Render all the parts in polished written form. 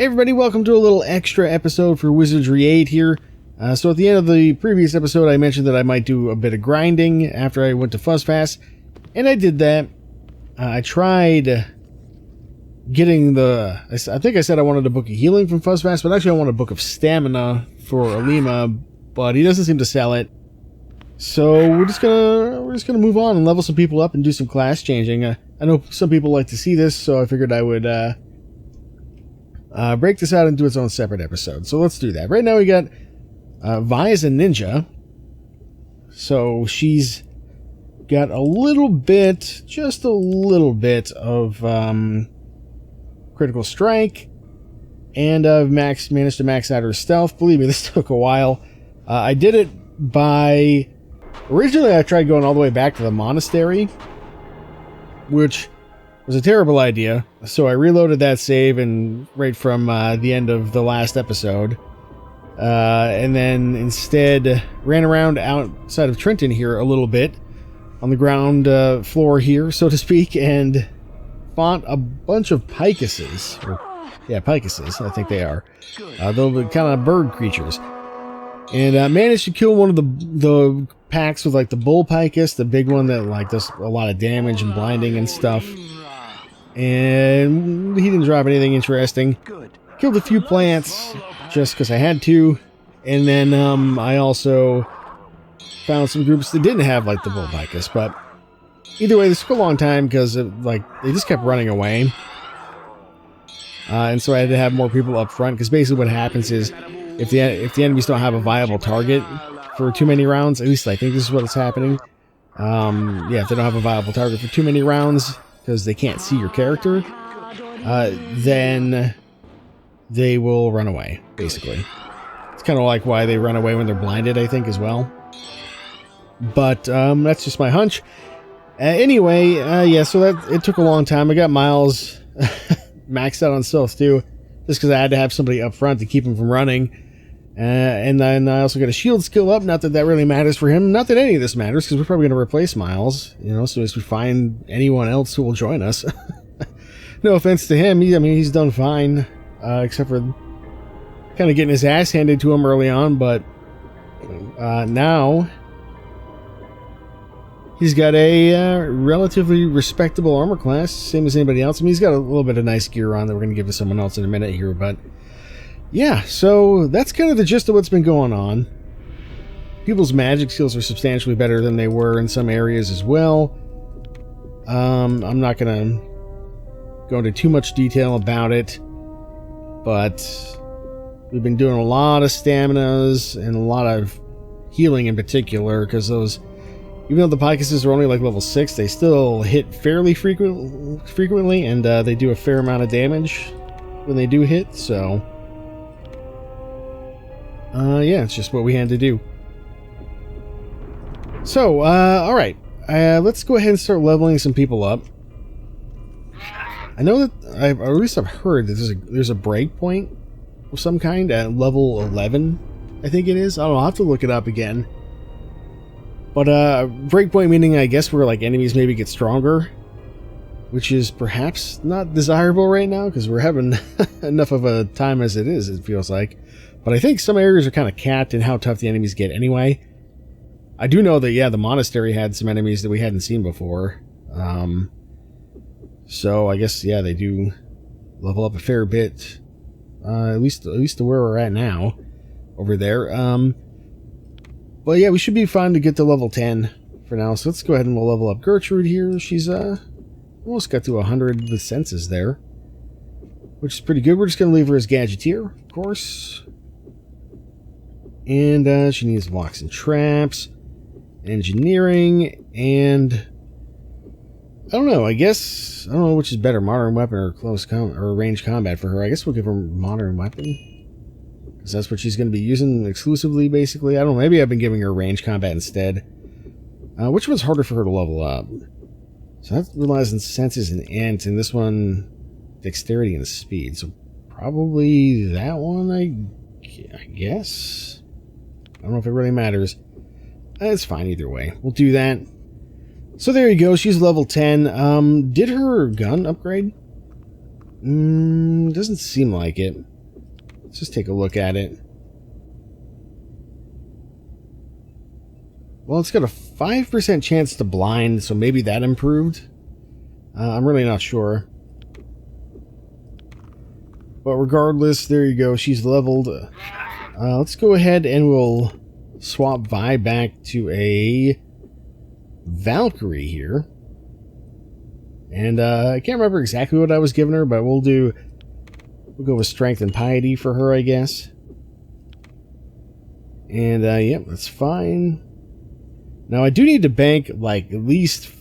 Hey everybody, welcome to a little extra episode for Wizardry 8 here. So at the end of the previous episode, I mentioned that I might do a bit of grinding after I went to Fuzzfast, and I did that. I tried getting I think I said I wanted a book of healing from Fuzzfast, but actually I want a book of stamina for Alima, but he doesn't seem to sell it. So we're just gonna move on and level some people up and do some class changing. I know some people like to see this, so I figured I would break this out and do its own separate episode. So let's do that. Right now we got Vi as a ninja. So she's got a little bit, just a little bit of critical strike. And I've managed to max out her stealth. Believe me, this took a while. I did it by... Originally I tried going all the way back to the monastery, which was a terrible idea, so I reloaded that save and right from the end of the last episode, and then instead ran around outside of Trenton here a little bit on the ground floor here, so to speak, and fought a bunch of picuses. Yeah, picuses, I think they are. They're kind of bird creatures. And managed to kill one of the packs with like the bull picus, the big one that like does a lot of damage and blinding and stuff. And he didn't drop anything interesting. Killed a few plants just because I had to. And then I also found some groups that didn't have like the bull picus. But either way, this took a long time because like they just kept running away. And so I had to have more people up front, because basically what happens is if the enemies don't have a viable target for too many rounds, at least I think this is what's happening. Yeah, if they don't have a viable target for too many rounds, because they can't see your character, then they will run away, basically. It's kind of like why they run away when they're blinded, I think, as well. But that's just my hunch. Anyway, yeah, so it took a long time. I got Miles maxed out on stealth, too, just because I had to have somebody up front to keep him from running. And then I also got a shield skill up. Not that that really matters for him. Not that any of this matters, because we're probably going to replace Miles, you know, so as we find anyone else who will join us. No offense to him. I mean, he's done fine, except for kind of getting his ass handed to him early on, but now he's got a relatively respectable armor class, same as anybody else. I mean, he's got a little bit of nice gear on that we're going to give to someone else in a minute here, but yeah, so that's kind of the gist of what's been going on. People's magic skills are substantially better than they were in some areas as well. I'm not going to go into too much detail about it, but we've been doing a lot of staminas and a lot of healing in particular, because those, even though the picuses are only like level 6, they still hit fairly frequently, and they do a fair amount of damage when they do hit, so yeah, it's just what we had to do. So, alright. Let's go ahead and start leveling some people up. I know that, or at least I've heard that there's a breakpoint of some kind at level 11, I think it is. I don't know, I'll have to look it up again. But, breakpoint meaning, I guess, where, like, enemies maybe get stronger, which is perhaps not desirable right now, because we're having enough of a time as it is, it feels like. But I think some areas are kind of capped in how tough the enemies get anyway. I do know that, yeah, the monastery had some enemies that we hadn't seen before. So I guess, yeah, they do level up a fair bit. At least to where we're at now, over there. But yeah, we should be fine to get to level 10 for now. So let's go ahead and we'll level up Gertrude here. She's almost got to 100 with senses there, which is pretty good. We're just going to leave her as Gadgeteer, of course. And she needs locks and traps, engineering, and I don't know. I don't know which is better, modern weapon or or range combat for her. I guess we'll give her modern weapon, because that's what she's going to be using exclusively, basically. I don't know. Maybe I've been giving her range combat instead. Which one's harder for her to level up? So that relies on senses and int, and this one dexterity and speed. So probably that one, I guess. I don't know if it really matters. It's fine either way. We'll do that. So there you go. She's level 10. Did her gun upgrade? Doesn't seem like it. Let's just take a look at it. Well, it's got a 5% chance to blind, so maybe that improved. I'm really not sure. But regardless, there you go. She's leveled. Let's go ahead and we'll swap Vi back to a Valkyrie here. And I can't remember exactly what I was giving her, but we'll go with Strength and Piety for her, I guess. And yep, that's fine. Now I do need to bank like at least,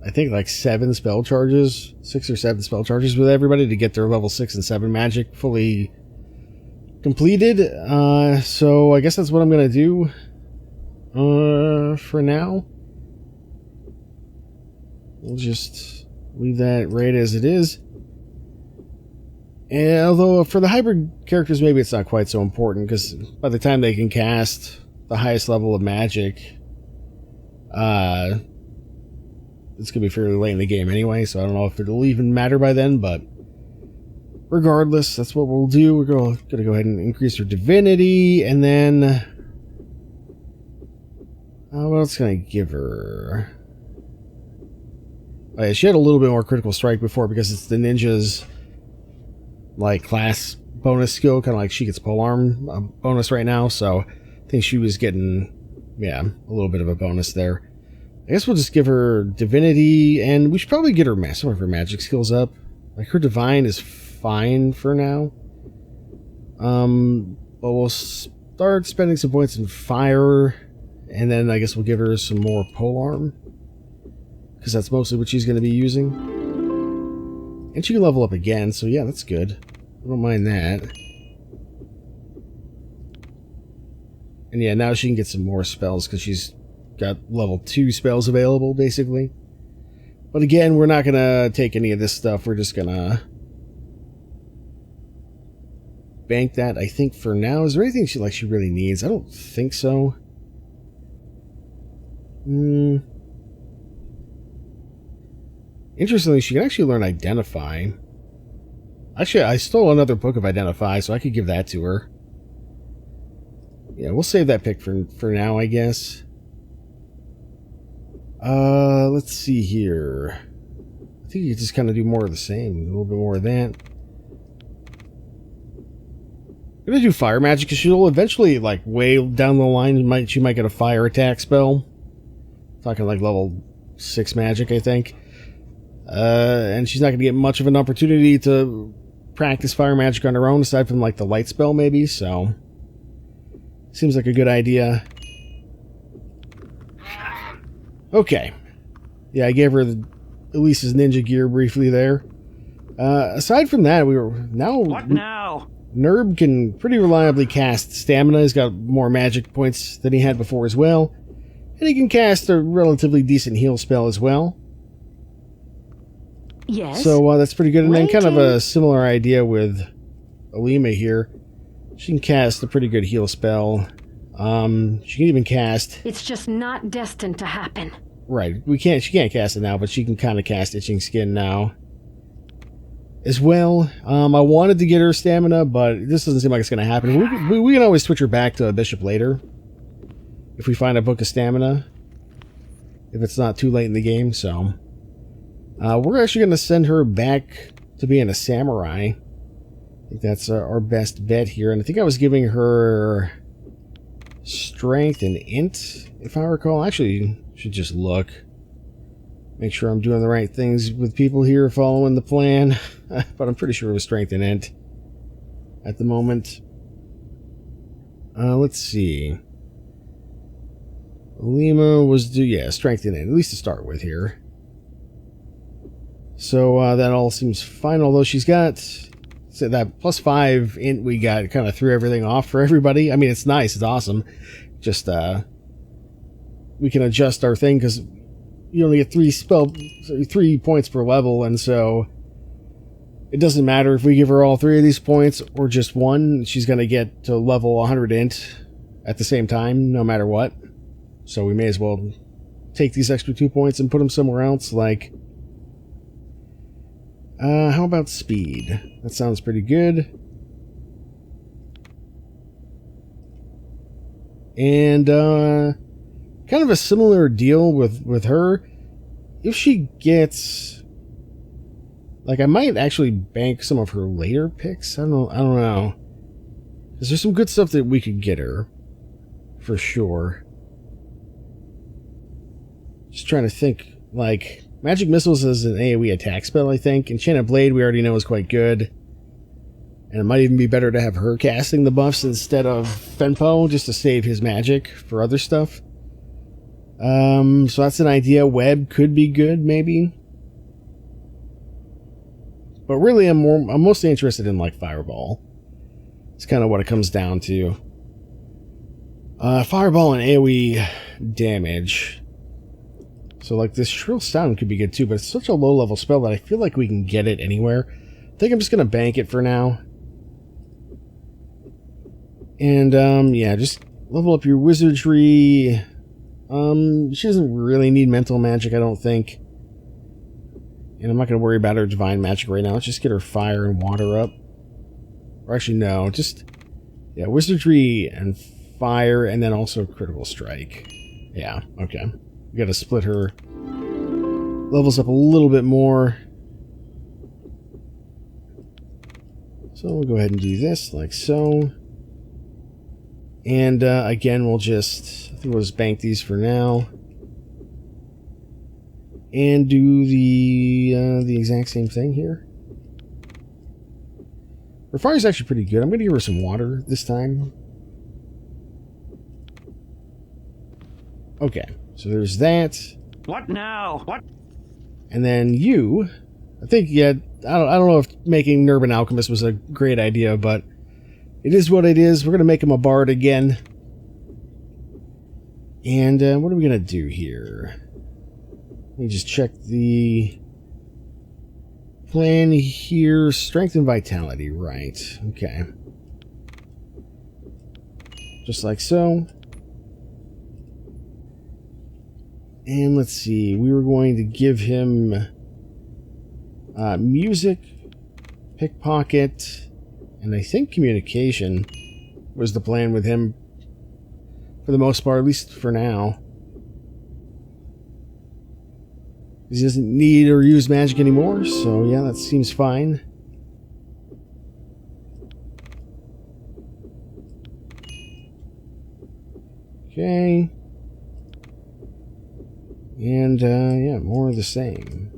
I think like 7 spell charges, 6 or 7 spell charges with everybody to get their level 6 and 7 magic fully completed. So I guess that's what I'm gonna do for now. We'll just leave that right as it is. And although for the hybrid characters maybe it's not quite so important, because by the time they can cast the highest level of magic, it's going to be fairly late in the game anyway, so I don't know if it'll even matter by then, but regardless, that's what we'll do. We're going to go ahead and increase her divinity, and then what else can I give her? Oh, yeah, she had a little bit more critical strike before because it's the ninja's like class bonus skill, kind of like she gets polearm bonus right now, so I think she was getting, yeah, a little bit of a bonus there. I guess we'll just give her divinity, and we should probably get her some of her magic skills up. Like her divine is fine for now. But we'll start spending some points in fire, and then I guess we'll give her some more polearm, because that's mostly what she's going to be using. And she can level up again, so yeah, that's good. I don't mind that. And yeah, now she can get some more spells because she's got level 2 spells available, basically. But again, we're not going to take any of this stuff. We're just going to bank that, I think, for now. Is there anything she really needs? I don't think so. Interestingly, she can actually learn Identify. Actually, I stole another book of Identify, so I could give that to her. Yeah, we'll save that pick for now, I guess. Let's see here. I think you just kind of do more of the same. A little bit more of that. I'm gonna do fire magic because she'll eventually, like, way down the line, she might get a fire attack spell. Talking like level 6 magic, I think. And she's not gonna get much of an opportunity to practice fire magic on her own, aside from like the light spell, maybe. So, seems like a good idea. Okay. Yeah, I gave her Elise's ninja gear briefly there. Aside from that, What now? Nerb can pretty reliably cast stamina. He's got more magic points than he had before as well. And he can cast a relatively decent heal spell as well. Yes. So that's pretty good. And then kind of a similar idea with Alima here. She can cast a pretty good heal spell. She can even cast... It's just not destined to happen. Right. She can't cast it now, but she can kind of cast Itching Skin now as well. I wanted to get her stamina, but this doesn't seem like it's going to happen. We can always switch her back to a bishop later if we find a book of stamina, if it's not too late in the game. So we're actually going to send her back to being a samurai. I think that's our best bet here. And I think I was giving her strength and int, if I recall. Actually, should just look. Make sure I'm doing the right things with people here, following the plan. But I'm pretty sure it was strength and int at the moment. Let's see. Lima was strength and int, at least to start with here. So that all seems fine, although she's got... So that +5 int we got kind of threw everything off for everybody. I mean, it's nice, it's awesome. Just we can adjust our thing because you only get 3 points per level, and so it doesn't matter if we give her all 3 of these points or just 1. She's going to get to level 100 int at the same time, no matter what. So we may as well take these extra 2 points and put them somewhere else, like... how about speed? That sounds pretty good. And kind of a similar deal with her. If she gets, like, I might actually bank some of her later picks. I don't know. Because there's some good stuff that we could get her, for sure. Just trying to think, like, Magic Missiles is an AoE attack spell, I think. Enchanted Blade we already know is quite good. And it might even be better to have her casting the buffs instead of Fenpo, just to save his magic for other stuff. So that's an idea. Web could be good, maybe. But really, I'm mostly interested in, like, Fireball. It's kind of what it comes down to. Fireball and AoE damage. So, like, this Shrill Sound could be good too, but it's such a low-level spell that I feel like we can get it anywhere. I think I'm just going to bank it for now. And, yeah, just level up your Wizardry. She doesn't really need Mental Magic, I don't think. And I'm not going to worry about her Divine Magic right now. Let's just get her Fire and Water up. Or actually, no, just, yeah, Wizardry and Fire, and then also Critical Strike. Yeah, okay. We got to split her levels up a little bit more. So we'll go ahead and do this, like so. And again, I think we'll just bank these for now. And do the exact same thing here. Her fire's actually pretty good. I'm going to give her some water this time. Okay, so there's that. What now? What? And then you, I think, yeah, I don't know if making Nurban Alchemist was a great idea, but it is what it is. We're going to make him a bard again. And what are we going to do here? Let me just check the plan here. Strength and Vitality, right. Okay. Just like so. And let's see. We were going to give him music, pickpocket, and I think communication was the plan with him for the most part, at least for now. He doesn't need or use magic anymore, so yeah, that seems fine. Okay. And, yeah, more of the same.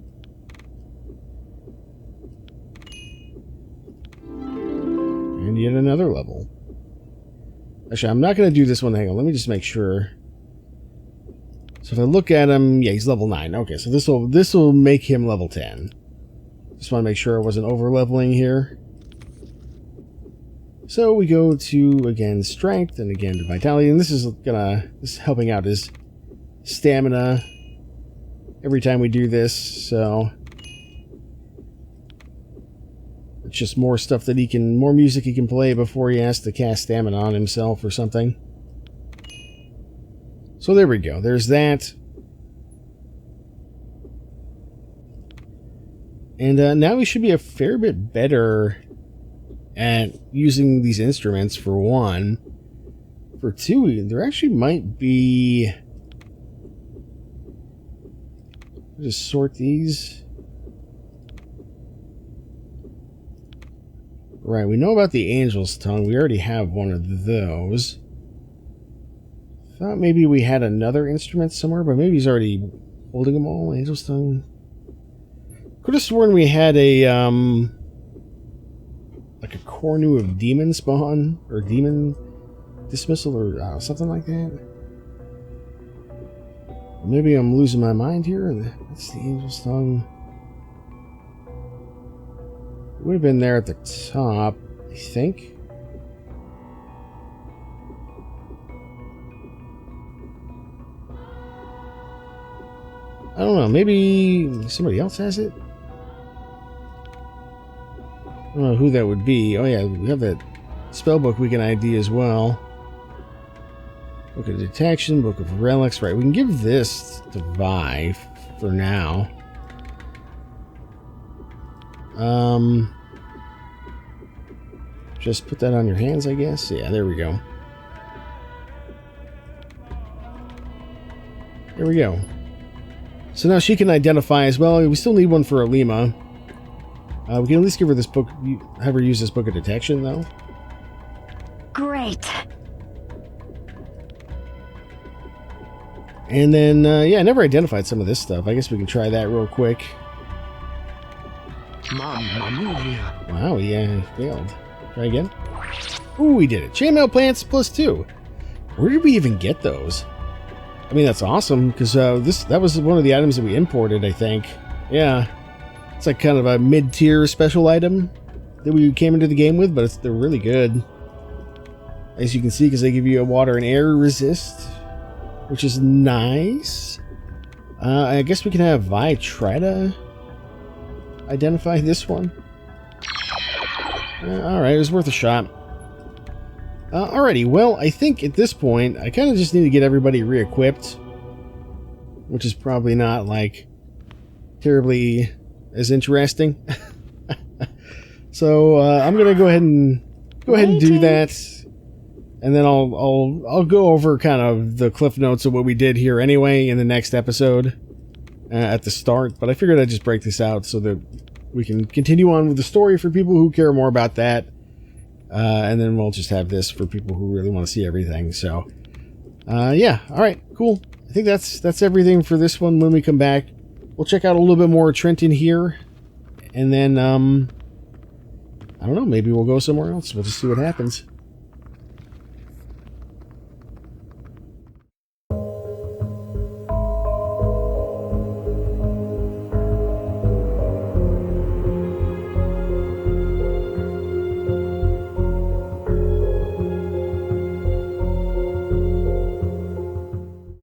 And yet another level. Actually, I'm not going to do this one. Hang on, let me just make sure. So if I look at him, yeah, he's level 9. Okay, so this will make him level 10. Just want to make sure I wasn't over-leveling here. So we go to, again, strength, and again to vitality. And this is helping out his stamina every time we do this, so it's just more stuff that more music he can play before he has to cast stamina on himself or something. So there we go, there's that. And now we should be a fair bit better at using these instruments, for one. For two, there actually might be... just sort these. Right, we know about the Angel's Tongue. We already have one of those. Thought maybe we had another instrument somewhere, but maybe he's already holding them all. Angel's Tongue. Could have sworn we had a, like a Cornu of Demon Spawn, or Demon Dismissal, or something like that. Maybe I'm losing my mind here. That's the Angel's Tongue. It would have been there at the top, I think. I don't know. Maybe somebody else has it? I don't know who that would be. Oh yeah, we have that spellbook we can ID as well. Book of Detection, Book of Relics. Right, we can give this to Vi for now. Just put that on your hands, I guess. Yeah, there we go. There we go. So now she can identify as well. We still need one for Alima. We can at least give her this book, have her use this book of detection, though. Great. And then, yeah, I never identified some of this stuff. I guess we can try that real quick. Wow, yeah, failed. Try again. Ooh, we did it. Chainmail plants +2. Where did we even get those? I mean, that's awesome, because that was one of the items that we imported, I think. Yeah. It's like kind of a mid-tier special item that we came into the game with, but they're really good. As you can see, because they give you a water and air resist, which is nice. I guess we can have Vi try to identify this one. Alright, it was worth a shot. Alrighty, well, I think at this point, I kind of just need to get everybody re-equipped. Which is probably not, like, terribly as interesting. So, I'm gonna go ahead and do that. And then I'll go over kind of the cliff notes of what we did here anyway in the next episode at the start. But I figured I'd just break this out so that we can continue on with the story for people who care more about that. And then we'll just have this for people who really want to see everything. So, yeah. All right, cool. I think that's everything for this one. When we come back, we'll check out a little bit more Trenton here. And then, I don't know, maybe we'll go somewhere else. We'll just see what happens.